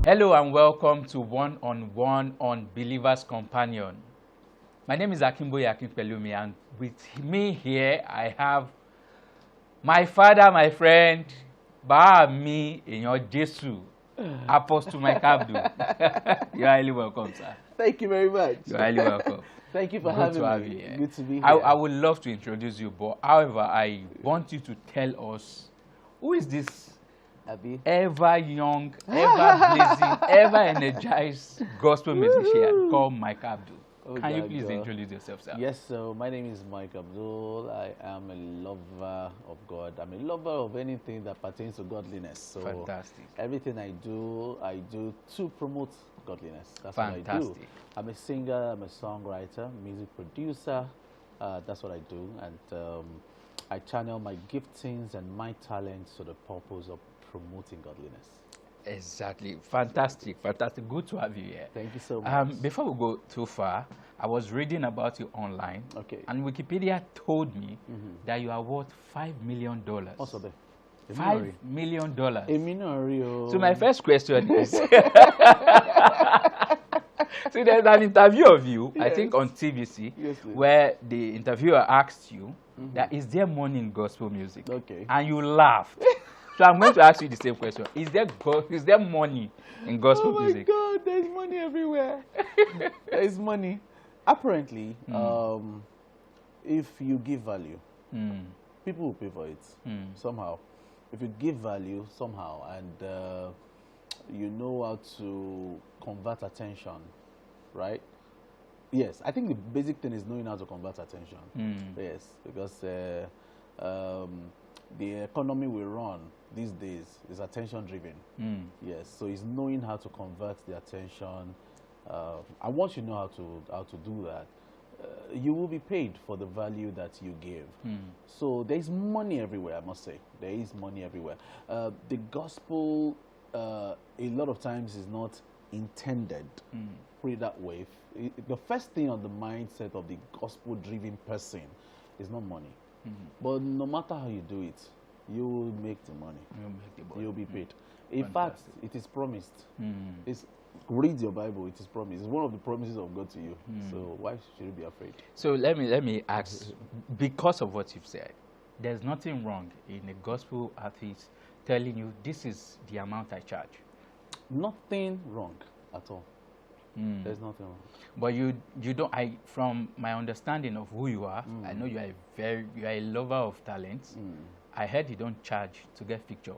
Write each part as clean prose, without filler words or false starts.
Hello and welcome to One-on-One on Believer's Companion. My name is Akimboye Akinpelumi, and with me here I have my father, my friend, Baami Eyan Jesu, Apostle Abdul. You're highly welcome, sir. Thank you very much. You're highly welcome. Thank you for Good having to have me. you here. Good to be here. I would love to introduce you, but however, I want you to tell us, who is this Abby. ever young, ever blazing, ever energized gospel musician called Abdul? Oh, Can you God, please God. introduce yourself, sir? Yes, so my name is Abdul. I am a lover of God. I'm a lover of anything that pertains to godliness. So Fantastic. everything I do to promote godliness. That's what I do. Fantastic. I'm a singer, I'm a songwriter, music producer. That's what I do. And I channel my giftings and my talents to the purpose of promoting godliness. Exactly. Fantastic. Fantastic. Good to have you here. Thank you so much. Before we go too far, I was reading about you online. Okay. And Wikipedia told me that you are worth $5 million. Also there. $5 million. So So my first question is, so there's an interview of you, I think on TVC, where the interviewer asked you that is there money in gospel music? Okay. And you laughed. So I'm going to ask you the same question. Is there money in gospel music? Oh my God, there's money everywhere. There's money. Apparently, if you give value, people will pay for it somehow. If you give value somehow and you know how to convert attention, right? Yes, I think the basic thing is knowing how to convert attention. Yes, because the economy we run these days is attention driven. Yes, so it's knowing how to convert the attention. And once you know how to do that, you will be paid for the value that you give. So there is money everywhere, I must say. There is money everywhere. The gospel, a lot of times, is not intended, put it that way. The first thing on the mindset of the gospel-driven person is not money. But no matter how you do it, you will make the money. You'll be paid. In fact, it is promised. Read your Bible, it is promised. It's one of the promises of God to you. So why should you be afraid? So let me ask, because of what you've said, there's nothing wrong in a gospel artist telling you this is the amount I charge. Nothing wrong at all. There's nothing wrong. But you don't. From my understanding of who you are, I know you are a lover of talents. I heard you don't charge to get feature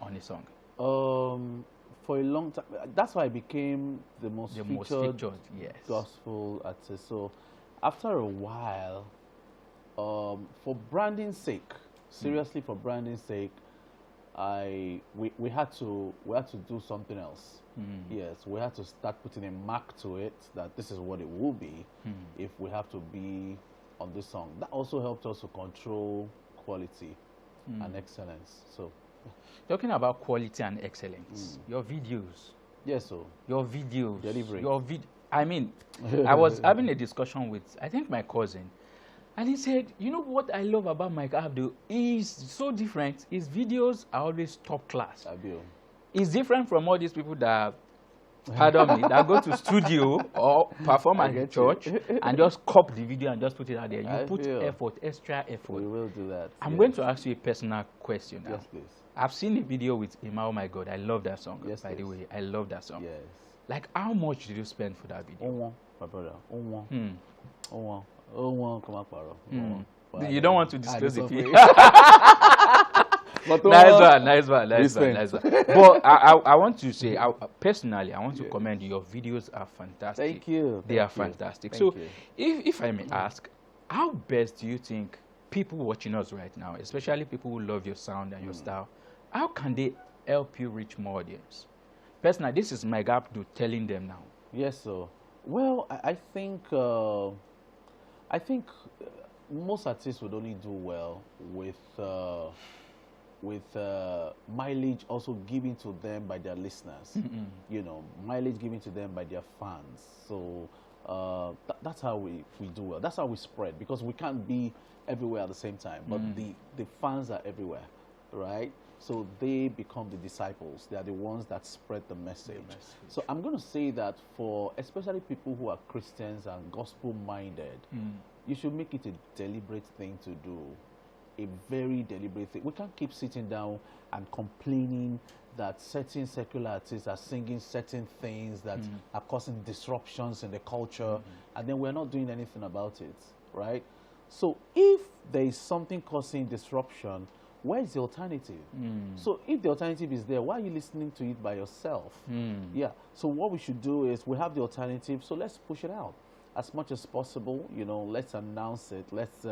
on a song. For a long time, that's why I became the most featured yes, gospel artist. So after a while, for branding sake, seriously for branding sake, we had to do something else. Yes, we had to start putting a mark to it that this is what it will be if we have to be on this song. That also helped us to control quality and excellence. So, talking about quality and excellence, your videos. Yes, so your videos, delivery. I mean, I was having a discussion with I think my cousin. And he said, you know what I love about Abdul? He's so different. His videos are always top class. Abdul. He's different from all these people that, pardon me, that go to studio or perform at the church and just copy the video and just put it out there. You put effort, extra effort. We will do that. I'm going to ask you a personal question now. Yes, please. I've seen a video with Oh My God. I love that song. Yes, by the way, I love that song. Yes. Like, how much did you spend for that video? My brother. You don't want to disclose it here. Nice one. But I want to say, personally, I want to commend you. Your videos are fantastic. Thank you. They are fantastic. So, if I may ask, how best do you think people watching us right now, especially people who love your sound and your style, how can they help you reach more audience? Personally, this is Abdul telling them now. Yes, sir. Well, I think most artists would only do well with mileage also given to them by their listeners. You know, mileage given to them by their fans. So that's how we do well. That's how we spread, because we can't be everywhere at the same time. But the fans are everywhere, right? So they become the disciples. They are the ones that spread the message. So I'm going to say that for especially people who are Christians and gospel-minded, you should make it a deliberate thing to do. A very deliberate thing. We can't keep sitting down and complaining that certain secular artists are singing certain things that are causing disruptions in the culture, and then we're not doing anything about it, right? So if there is something causing disruption, where is the alternative? So if the alternative is there, why are you listening to it by yourself? Yeah. So what we should do is we have the alternative, so let's push it out as much as possible. You know, let's announce it. Let's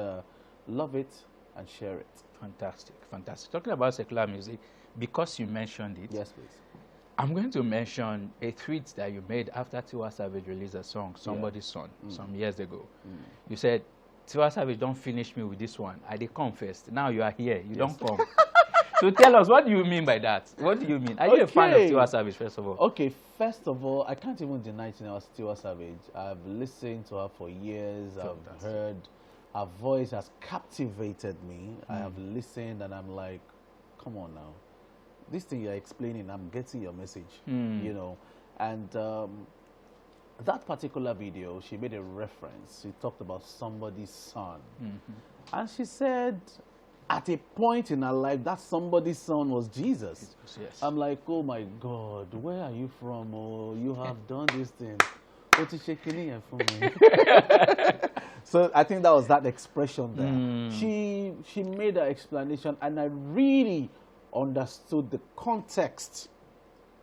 love it and share it. Fantastic, fantastic. Talking about secular music, because you mentioned it, yes, please. I'm going to mention a tweet that you made after Tiwa Savage released a song, Somebody's Son, some years ago. You said, Tiwa Savage, don't finish me with this one. I did come first. Now you are here. You don't come. So tell us, what do you mean by that? What do you mean? Are you a fan of Tiwa Savage, first of all? Okay, first of all, I can't even deny Tiwa Savage. I've listened to her for years. I've heard her voice has captivated me. I have listened and I'm like, come on now. This thing you're explaining, I'm getting your message, you know. And that particular video, she made a reference. She talked about somebody's son. And she said, at a point in her life, that somebody's son was Jesus. Yes. I'm like, oh my God, where are you from? Oh, you have done this thing. So I think that was that expression there. She made her explanation, and I really understood the context.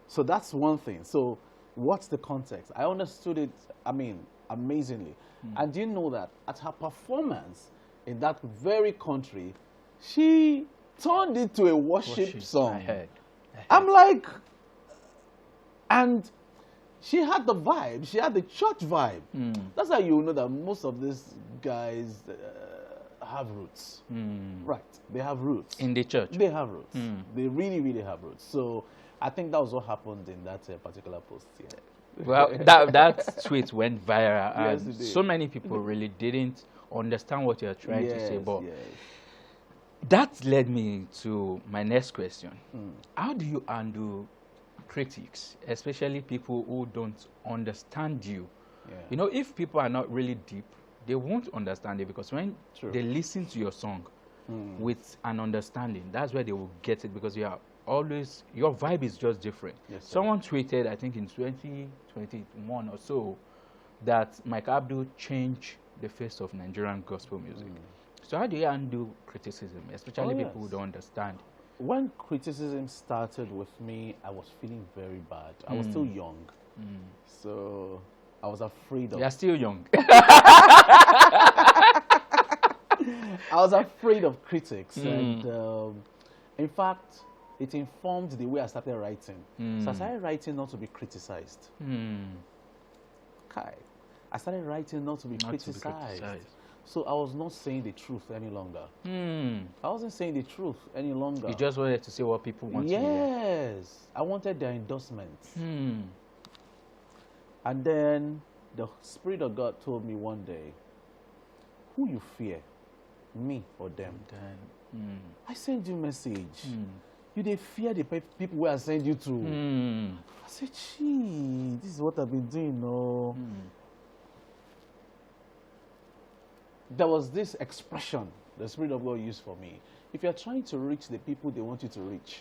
So that's one thing. So what's the context? I understood it, I mean, amazingly. And do you know that at her performance in that very country, she turned it to a worship song. I heard. I'm like, and she had the vibe. She had the church vibe. That's how you know that most of these guys have roots. Right. They have roots. In the church. They have roots. They really, really have roots. So I think that was what happened in that particular post. Yeah. Well, that tweet went viral. Yes, And so many people really didn't understand what you're trying to say. But that led me to my next question. How do you handle critics, especially people who don't understand you? You know, if people are not really deep, they won't understand it, because when they listen to your song with an understanding, that's where they will get it, because you are always, your vibe is just different. Someone tweeted, I think in 2021 or so, that Mike Abdul changed the face of Nigerian gospel music. So how do you handle criticism, especially people who don't understand? When criticism started with me, I was feeling very bad. I was still young. So I was afraid of... You're still young. I was afraid of critics. And in fact, it informed the way I started writing. So I started writing not to be criticized. Okay. I started writing not to be criticized. So I was not saying the truth any longer. I wasn't saying the truth any longer. You just wanted to say what people want to hear. Yes. I wanted their endorsement. And then the Spirit of God told me one day, who you fear, me or them? I sent you a message. You they fear the people who I sent you to. I said, gee, this is what I've been doing. No. There was this expression the Spirit of God used for me. If you're trying to reach the people they want you to reach,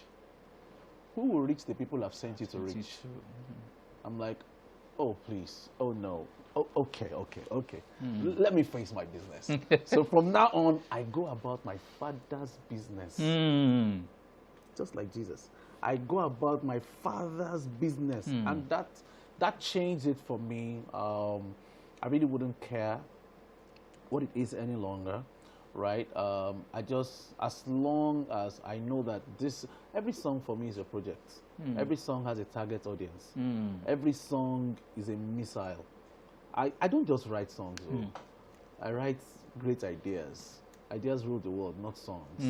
who will reach the people I've sent you to reach? I'm like, oh, please. Oh, no. Oh, okay. Let me face my business. So from now on, I go about my Father's business. Just like Jesus. I go about my Father's business. And that changed it for me. I really wouldn't care what it is any longer, right? I just, as long as I know that every song for me is a project. Every song has a target audience. Every song is a missile. I don't just write songs. I write great ideas. Ideas rule the world, not songs.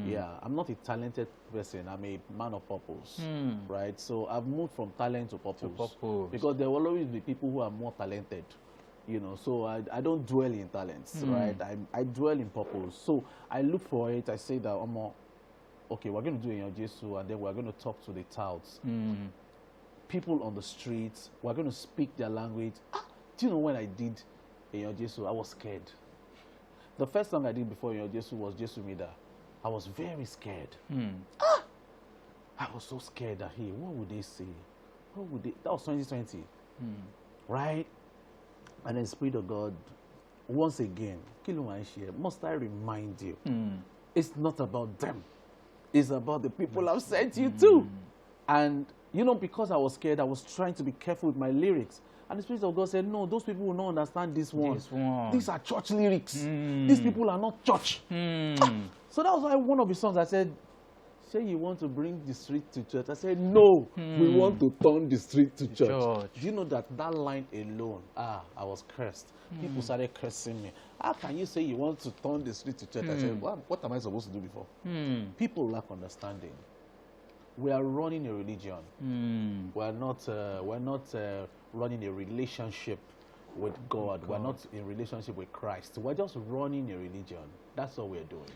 Yeah, I'm not a talented person. I'm a man of purpose, right? So I've moved from talent to purpose. Because there will always be people who are more talented. You know, so I don't dwell in talents, right? I dwell in purpose. So I look for it. I say that, okay, we're going to do Enyo Jesu, and then we're going to talk to the touts. People on the streets, we're going to speak their language. Do you know when I did Enyo Jesu, I was scared. The first song I did before Enyo Jesu was Jesu Mida. I was very scared. I was so scared that, hey, what would they say? What would they? That was 2020, right? And then Spirit of God, once again, must I remind you, it's not about them. It's about the people I've sent you to. And, you know, because I was scared, I was trying to be careful with my lyrics. And the Spirit of God said, no, those people will not understand this one. These are church lyrics. These people are not church. So that was why one of the songs I said, say you want to bring the street to church. I said, no, we want to turn the street to church. Do you know that line alone, I was cursed. People started cursing me. How can you say you want to turn the street to church? I said, what am I supposed to do before? People lack understanding. We are running a religion. We're not running a relationship with God. We're not in relationship with Christ. We're just running a religion. That's all we're doing.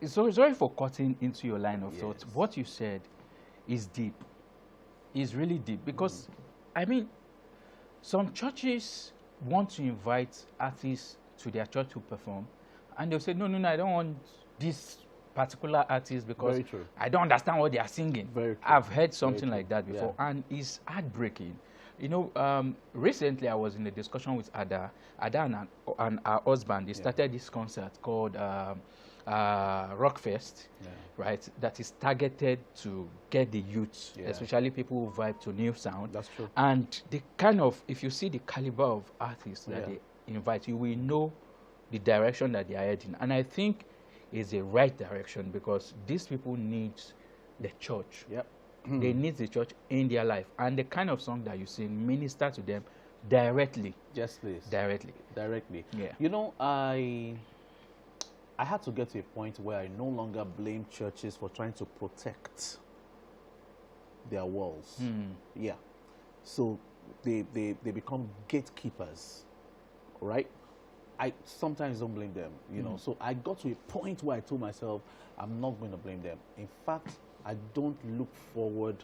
So sorry for cutting into your line of thought. What you said is deep. Is really deep. Because, I mean, some churches want to invite artists to their church to perform. And they'll say, no, I don't want this particular artist because I don't understand what they are singing. I've heard something like that before. And it's heartbreaking. You know, recently I was in a discussion with Ada. Ada and her husband, they started this concert called Rockfest, right? That is targeted to get the youth, especially people who vibe to new sound. That's true. And the kind of, if you see the caliber of artists that they invite, you will know the direction that they are heading. And I think it's the right direction because these people need the church. They need the church in their life. And the kind of song that you sing minister to them directly. Yes, please. Directly. Yeah. You know, I had to get to a point where I no longer blame churches for trying to protect their walls. Yeah. So they become gatekeepers, right? I sometimes don't blame them, you know. So I got to a point where I told myself, I'm not going to blame them. In fact, I don't look forward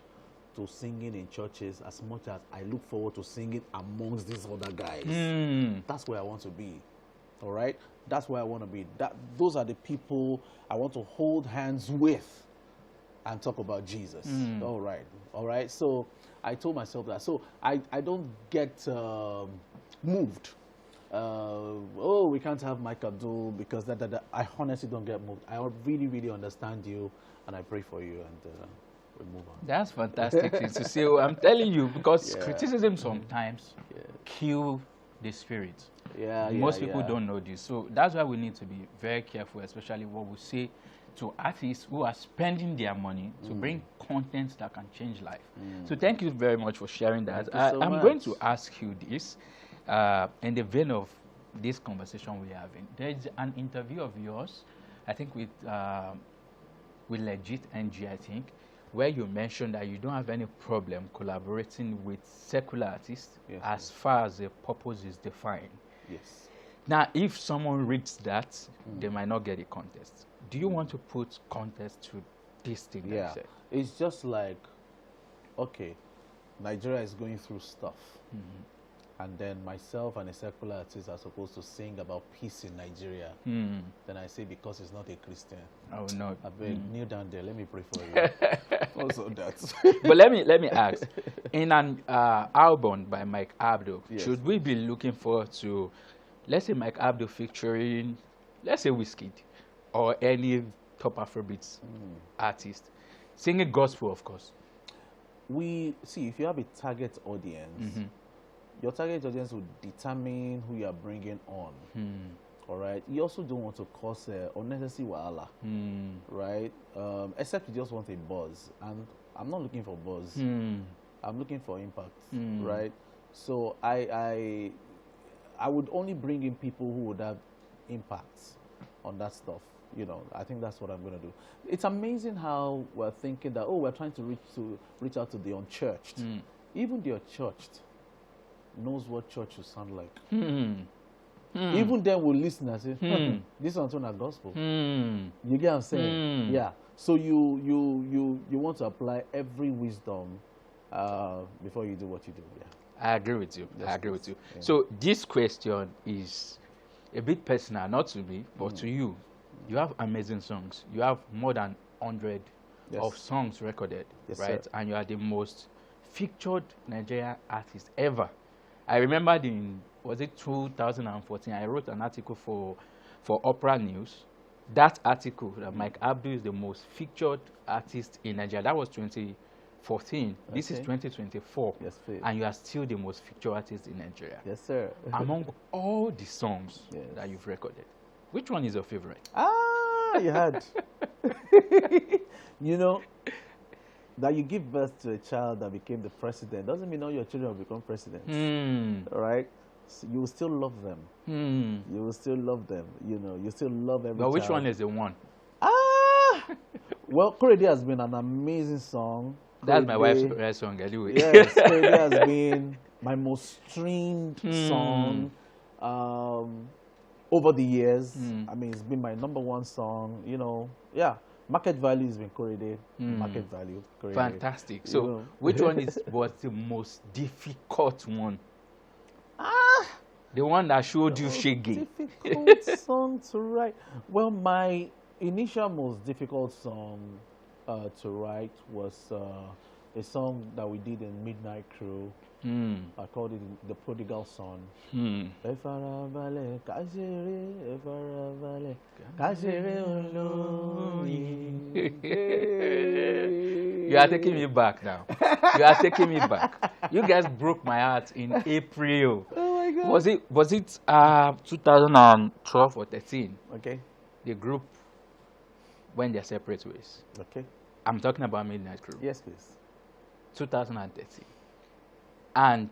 to singing in churches as much as I look forward to singing amongst these other guys. That's where I want to be. All right? That's where I want to be. Those are the people I want to hold hands with and talk about Jesus. All right? So I told myself that. So I don't get moved. We can't have Mike Abdul because I honestly don't get moved. I really, really understand you, and I pray for you, and we move on. That's fantastic to see. I'm telling you, because criticism sometimes kill the spirit. Most people don't know this. So that's why we need to be very careful, especially what we say to artists who are spending their money to bring content that can change life. So thank you very much for sharing that. I'm going to ask you this. In the vein of this conversation we're having, there's an interview of yours, I think with Legit NG, I think, where you mentioned that you don't have any problem collaborating with secular artists as far as the purpose is defined. Yes. Now, if someone reads that, they might not get a contest. Do you want to put context to this thing that you said? It's just like, okay, Nigeria is going through stuff. And then myself and a secular artist are supposed to sing about peace in Nigeria. Then I say, because it's not a Christian. Oh, no. I beg, kneel down there. Let me pray for you. Also that. But let me ask. In an album by Mike Abdul, should we be looking forward to, let's say, Mike Abdul featuring, let's say, Wizkid or any top Afrobeats artist, singing gospel, of course? We see, if you have a target audience, your target audience will determine who you are bringing on. All right. You also don't want to cause unnecessary wahala, right? Except you just want a buzz, and I'm not looking for buzz. I'm looking for impact, right? So I would only bring in people who would have impacts on that stuff. You know, I think that's what I'm going to do. It's amazing how we're thinking that, we're trying to reach out to the unchurched. Even the unchurched knows what church should sound like. Even them will listen and say, this one's not gospel. You get what I'm saying? Yeah. So you want to apply every wisdom before you do what you do. Yeah. I agree with you. Yes, I agree with you. yeah. So this question is a bit personal, not to me, but to you. You have amazing songs. You have more than 100 Yes. of songs recorded, Yes, right? sir. And you are the most featured Nigerian artist ever. I remember was it 2014? I wrote an article for Opera News. That article, that Mike Abdul is the most featured artist in Nigeria. That was 2014. This is Okay. 2024. Yes, please. And you are still the most featured artist in Nigeria. Yes, sir. Among all the songs Yes. that you've recorded, which one is your favorite? You had. You know, that you give birth to a child that became the president doesn't mean all your children will become presidents. All right? So you will still love them. You will still love them. You know, you still love every But which child. one is the one? Well, Korede has been an amazing song. That's my Korede- wife's favorite song anyway. Yes, Korede has been my most streamed song over the years. I mean, it's been my #1 song. You know, yeah. Market value has been Korede. Market value, Korede. Fantastic. You So, know. which one was the most difficult one? The one that showed you shaggy. Difficult song to write. Well, my initial most difficult song to write was a song that we did in Midnight Crew. I called it The Prodigal Son. Efarabalẹ̀, káṣeré, efarabalẹ̀, káṣeré olóyin. You are taking me back now. You are taking me back. You guys broke my heart in April. Oh my God. Was it 2012 or 13? Okay. The group went their separate ways. Okay. I'm talking about Midnight Crew. Yes, please. 2013. And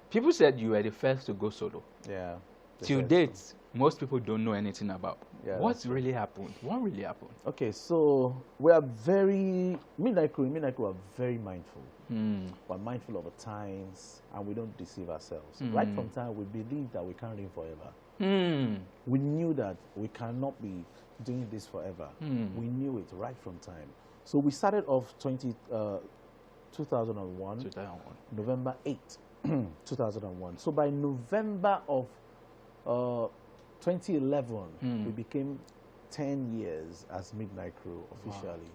people said you were the first to go solo. Yeah. Till date, most people don't know anything about. Yeah, What that's really happened? What really happened? Okay, so we are Midnight Crew are very mindful. We're mindful of the times and we don't deceive ourselves. Right from time, we believe that we can't live forever. We knew that we cannot be doing this forever. We knew it right from time. So we started off 2001, November 8, 2001. So by November of 2011, we became 10 years as Midnight Crew officially.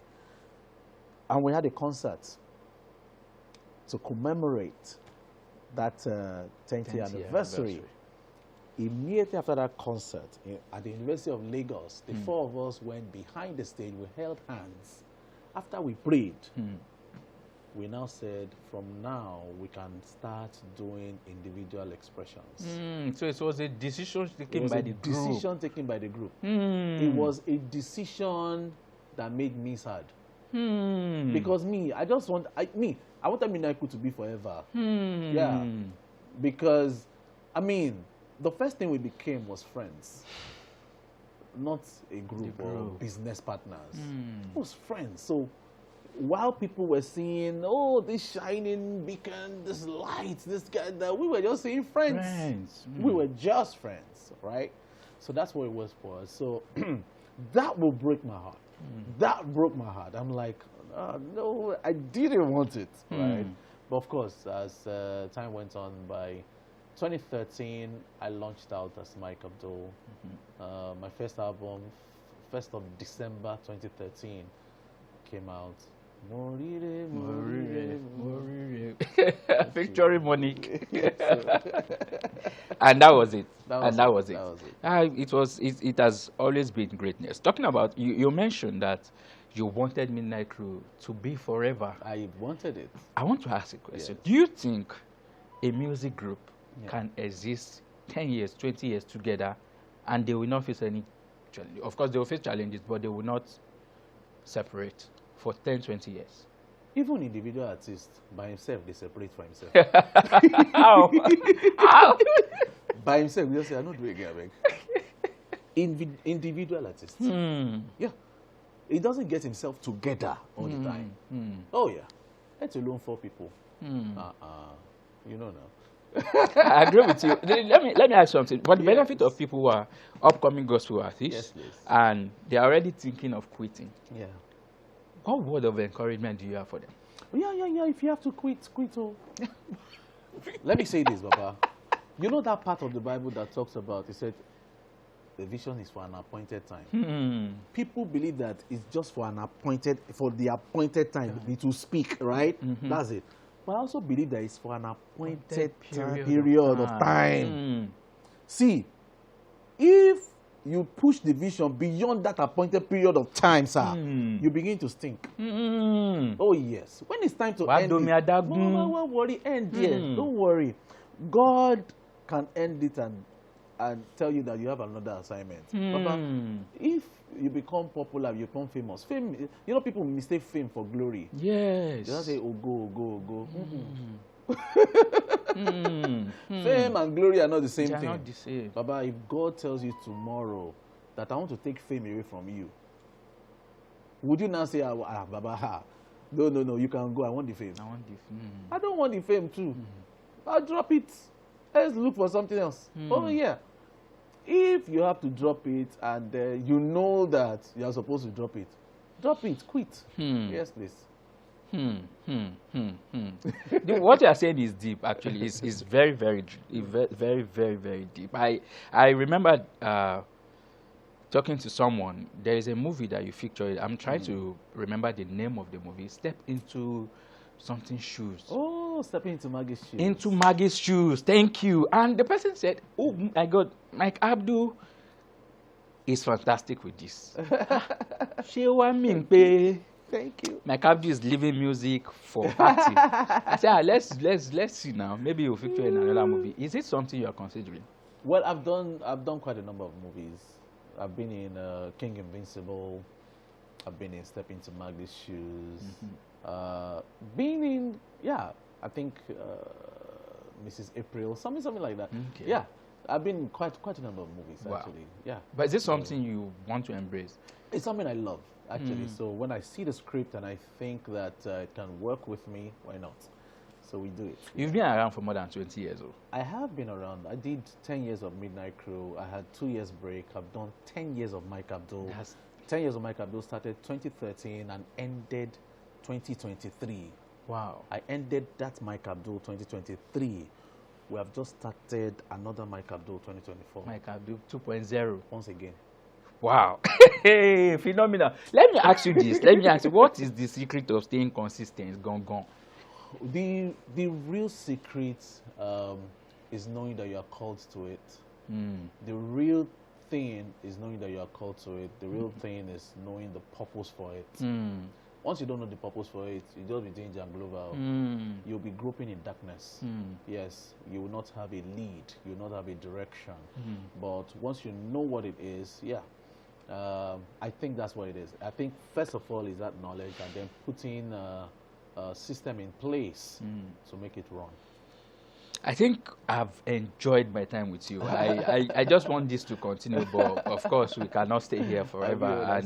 Wow. And we had a concert to commemorate that 10th anniversary. Immediately after that concert at the University of Lagos, the four of us went behind the stage, we held hands. After we prayed, we now said, from now, we can start doing individual expressions. So it was a decision taken by the group. Decision taken by the group. It was a decision that made me sad. Because I wanted Midnight Crew to be forever. Yeah. Because, I mean, the first thing we became was friends. Not a group or business partners. It was friends. So while people were seeing, oh, this shining beacon, this light, this guy, that we were just seeing friends. We were just friends, right? So that's what it was for us. So that will break my heart. That broke my heart. I'm like, no, I didn't want it, right? But of course, as time went on, by 2013, I launched out as Mike Abdul. My first album, 1st of December 2013, came out. Featuring Monique. And that was it. It has always been greatness. Talking about, you mentioned that you wanted Midnight Crew to be forever. I wanted it. I want to ask a question. Yes. Do you think a music group can exist 10 years, 20 years together and they will not face any challenge? Of course, they will face challenges, but they will not separate for 10, 20 years. Even individual artists, by himself, they separate for himself. How? How? By himself, we just say, I'm not doing it. Individual artists. Yeah. He doesn't get himself together all the time. Oh, yeah. Let alone 4 people. You know now. I agree with you. Let me ask something. For the benefit of people who are upcoming gospel artists, and they are already thinking of quitting, What word of encouragement do you have for them? Yeah. If you have to quit, quit. Oh. Let me say this, Baba. You know that part of the Bible that talks about, it said, the vision is for an appointed time. People believe that it's just for the appointed time. It will speak, right? That's it. But I also believe that it's for an appointed period of time. See, if you push the vision beyond that appointed period of time, sir, you begin to stink. Oh, yes. When it's time to end it, don't worry, end here. Don't worry. God can end it and tell you that you have another assignment. Papa, if you become popular, you become famous. Fame, you know, people mistake fame for glory. Yes. They just say, oh, go. Fame and glory are not the same thing. They are not the same. Baba, if God tells you tomorrow that I want to take fame away from you, would you now say, Baba, no, you can go. I want the fame. I don't want the fame too. I'll drop it. Let's look for something else. Oh, yeah. If you have to drop it and you know that you are supposed to drop it, quit. Yes, please. What you are saying is deep, actually. It's very, very, very, very, very deep. I remember talking to someone. There is a movie that you featured. I'm trying to remember the name of the movie. Step into something shoes. Oh, stepping into Maggie's shoes. Into Maggie's shoes. Thank you. And the person said, oh my God, Mike Abdul is fantastic with this. Thank you. Mike Abdul is leaving music for acting. I said, let's see now. Maybe you'll feature in another movie. Is it something you are considering? Well, I've done quite a number of movies. I've been in King Invincible. I've been in Step into Maggie's Shoes. Being in, I think Mrs. April, something like that. Okay. Yeah, I've been in quite a number of movies, actually. Yeah. But is this something you want to embrace? It's something I love, actually. So when I see the script and I think that it can work with me, why not? So we do it. You've been around for more than 20 years, though. I have been around. I did 10 years of Midnight Crew. I had 2 years break. I've done 10 years of Mike Abdul. 10 years of Mike Abdul started 2013 and ended 2023. Wow. I ended that Mike Abdul 2023. We have just started another Mike Abdul 2024. Mike Abdul 2.0. Once again. Wow. Hey, phenomenal. Let me ask you this. What is the secret of staying consistent? Gone. The real secret is knowing that you are called to it. The real thing is knowing that you are called to it. The real thing is knowing the purpose for it. Once you don't know the purpose for it, you just be doing janglova. You'll be groping in darkness. Yes, you will not have a lead. You will not have a direction. But once you know what it is, I think that's what it is. I think first of all is that knowledge, and then putting a system in place to make it run. I think I've enjoyed my time with you. I just want this to continue, but of course we cannot stay here forever.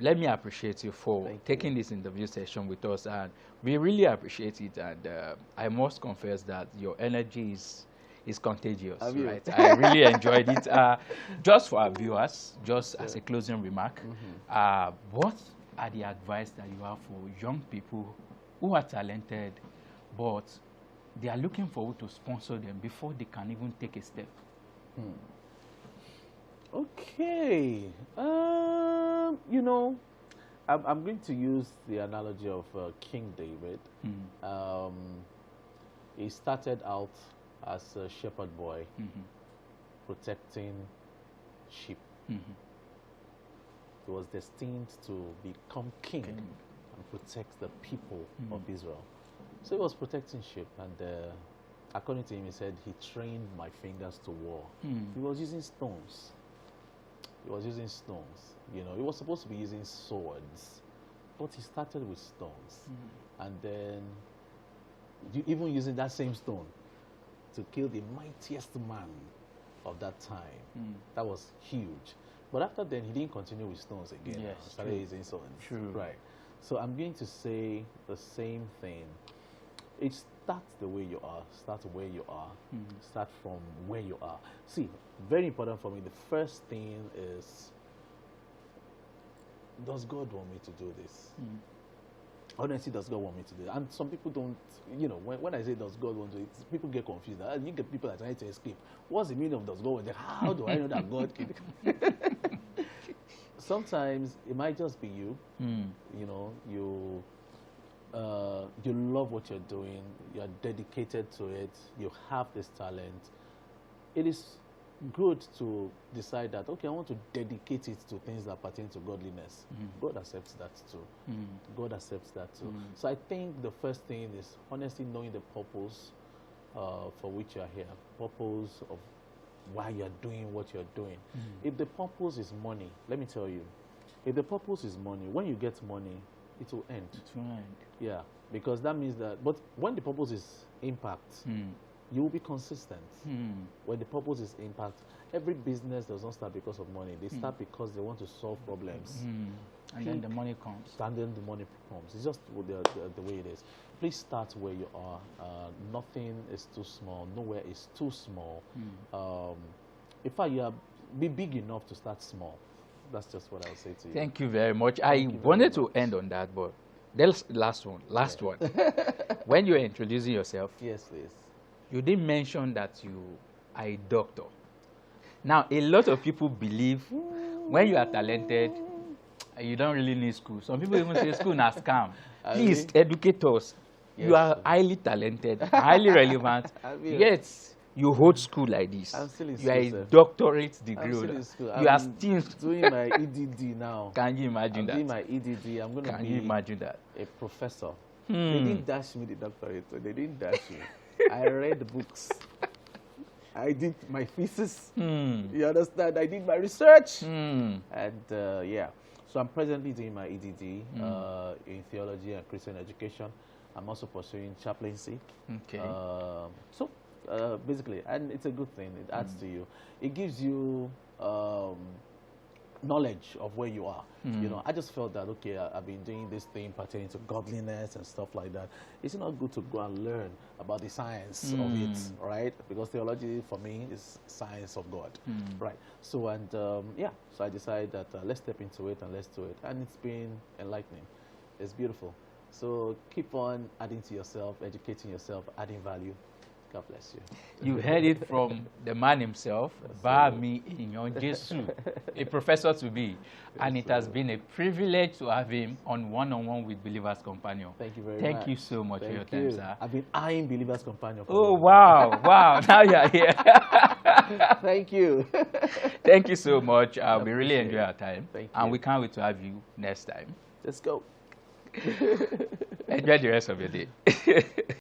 Let me appreciate you for taking this interview session with us, and we really appreciate it. And I must confess that your energy is contagious, right? I really enjoyed it. Just for our viewers, just as a closing remark, what are the advice that you have for young people who are talented, but they are looking forward to sponsor them before they can even take a step? Okay. You know, I'm going to use the analogy of King David. He started out as a shepherd boy, protecting sheep. He was destined to become king and protect the people of Israel. So he was protecting sheep, and according to him, he said, he trained my fingers to war. He was using stones. You know, he was supposed to be using swords, but he started with stones. And then even using that same stone to kill the mightiest man of that time. That was huge. But after then, he didn't continue with stones again. Yes, started using swords. True. Right. So I'm going to say the same thing. It starts the way you are. Start where you are. Start from where you are. See, very important for me. The first thing is does God want me to do this? Honestly, does God want me to do it? And some people don't, when I say does God want to do it, people get confused. You get people that are trying to escape. What's the meaning of does God want to do it? How do I know that God can? Sometimes it might just be you. You love what you're doing. You're dedicated to it. You have this talent. It is good to decide that, okay, I want to dedicate it to things that pertain to godliness. God accepts that too. God accepts that too. So I think the first thing is honestly knowing the purpose for which you're here, purpose of why you're doing what you're doing. If the purpose is money, let me tell you, if the purpose is money, when you get money, it will end. It will end. Yeah, because that means that, but when the purpose is impact, you will be consistent. When the purpose is impact, every business does not start because of money. They start because they want to solve problems. And then the money comes. And then the money comes. It's just the way it is. Please start where you are. Nothing is too small. Nowhere is too small. In fact, be big enough to start small. That's just what I would say to you. Thank you very much. I wanted to end on that, but that's last one. When you were introducing yourself, yes, please. You didn't mention that you are a doctor. Now, a lot of people believe when you are talented, you don't really need school. Some people even say school is a scam. Please, educate us. Yes, you are highly talented, highly relevant. Yet, you hold school like this. I'm still in you are school, a doctorate degree. I'm still in school. You are still doing my EDD now. Can you imagine that? I'm doing my EDD. I'm going to be Can you imagine that? A professor. They didn't dash me the doctorate. They didn't dash me. I read books. I did my thesis. You understand? I did my research. And yeah. So I'm presently doing my EDD in theology and Christian education. I'm also pursuing chaplaincy. Okay. So basically, and it's a good thing. It adds to you. It gives you knowledge of where you are. I just felt that, okay, I've been doing this thing pertaining to godliness and stuff like that. It's not good to go and learn about the science of it, right? Because theology, for me, is science of God, right? So, and yeah, so I decided that let's step into it and let's do it. And it's been enlightening. It's beautiful. So keep on adding to yourself, educating yourself, adding value. God bless you. You heard it from the man himself, Ba Mi Inyon Jesu, a professor to be. And it has been a privilege to have him on one-on-one with Believers Companion. Thank you very much. Thank you so much for your time, sir. I've been eyeing Believers Companion. Oh, wow, wow. Now you're here. Thank you. Thank you so much. We really enjoy our time. Thank you. And we can't wait to have you next time. Let's go. Enjoy the rest of your day.